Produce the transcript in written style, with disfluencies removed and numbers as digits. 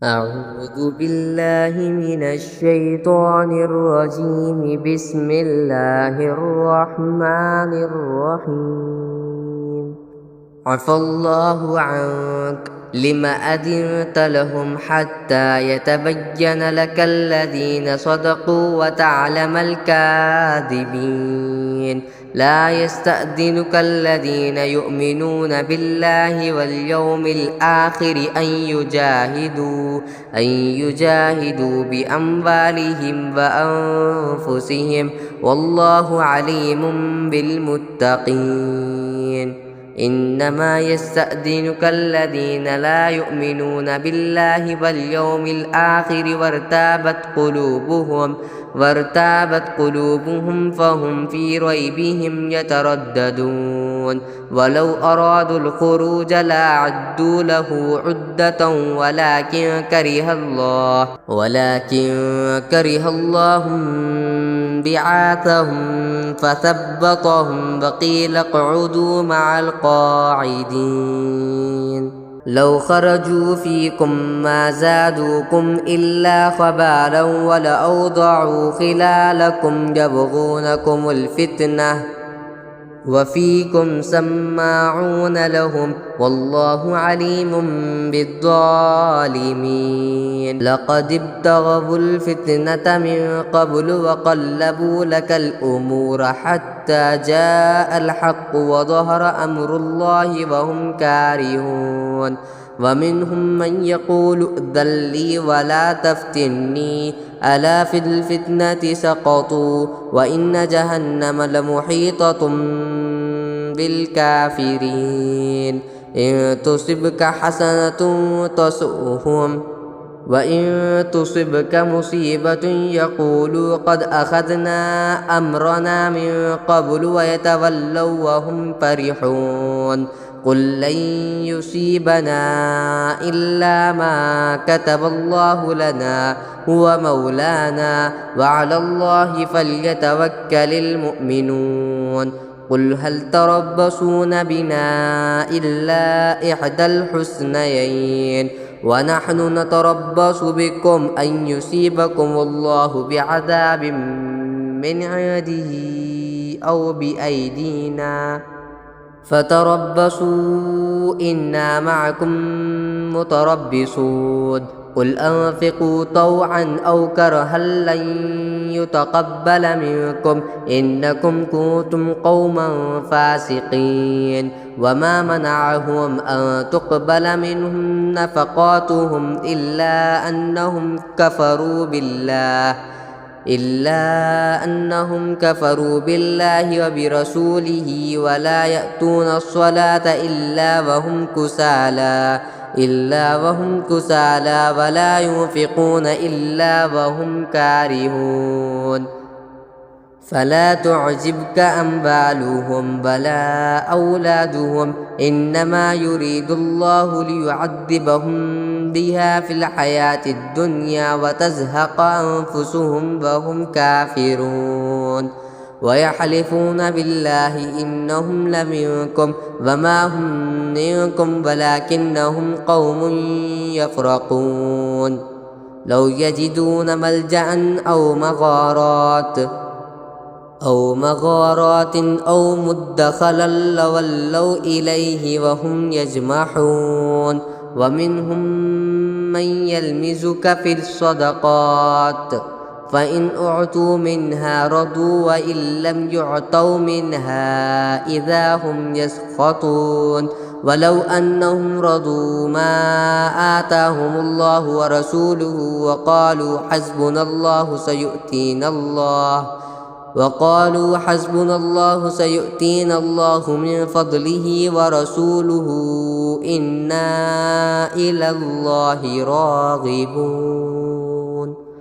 أعوذ بالله من الشيطان الرجيم. بسم الله الرحمن الرحيم. عفى الله عنك لم أذنت لهم حتى يتبين لك الذين صدقوا وتعلم الكاذبين. لا يستأذنك الذين يؤمنون بالله واليوم الآخر أن يجاهدوا بأموالهم وأنفسهم والله عليم بالمتقين. إنما يستأذنك الذين لا يؤمنون بالله واليوم الآخر وارتابت قلوبهم فهم في ريبهم يترددون. ولو أرادوا الخروج لأعدوا له عدة ولكن كره الله بعاثهم فثبطهم وقيل اقعدوا مع القاعدين. لو خرجوا فيكم ما زادوكم إلا خبالا ولأوضعوا خلالكم يبغونكم الفتنة وفيكم سماعون لهم والله عليم بالظالمين. لقد ابتغوا الفتنة من قبل وقلبوا لك الأمور حتى جاء الحق وظهر أمر الله وهم كارهون. ومنهم من يقول ائذن لي ولا تفتني ألا في الفتنة سقطوا وإن جهنم لمحيطة بالكافرين. إن تصبك حسنة تسؤهم وإن تصبك مصيبة يقولوا قد أخذنا أمرنا من قبل ويتولوا وهم فرحون. قل لن يصيبنا إلا ما كتب الله لنا هو مولانا وعلى الله فليتوكل المؤمنون. قل هل تربصون بنا إلا إحدى الحسنيين ونحن نتربص بكم أن يصيبكم الله بعذاب من عنده أو بأيدينا فتربصوا إنا معكم متربصون. قل أنفقوا طوعا أو كرها لن يتقبل منكم إنكم كنتم قوما فاسقين. وما منعهم أن تقبل منهم نفقاتهم إلا أنهم كفروا بالله وبرسوله ولا يأتون الصلاة إلا وهم كسالى ولا ينفقون إلا وهم كارهون. فلا تعجبك أموالهم ولا أولادهم إنما يريد الله ليعذبهم بها في الحياة الدنيا وتزهق أنفسهم وهم كافرون. ويحلفون بالله إنهم لمنكم وما هم منكم ولكنهم قوم يفرقون. لو يجدون ملجأ أو مغارات أو مدخلا لولوا إليه وهم يجمحون. ومنهم من يلمزك في الصدقات فإن أعطوا منها رضوا وإن لم يعطوا منها إذا هم يسخطون. ولو أنهم رضوا ما آتاهم الله ورسوله وقالوا حسبنا الله سيؤتينا الله من فضله ورسوله إنا إلى الله راغبون.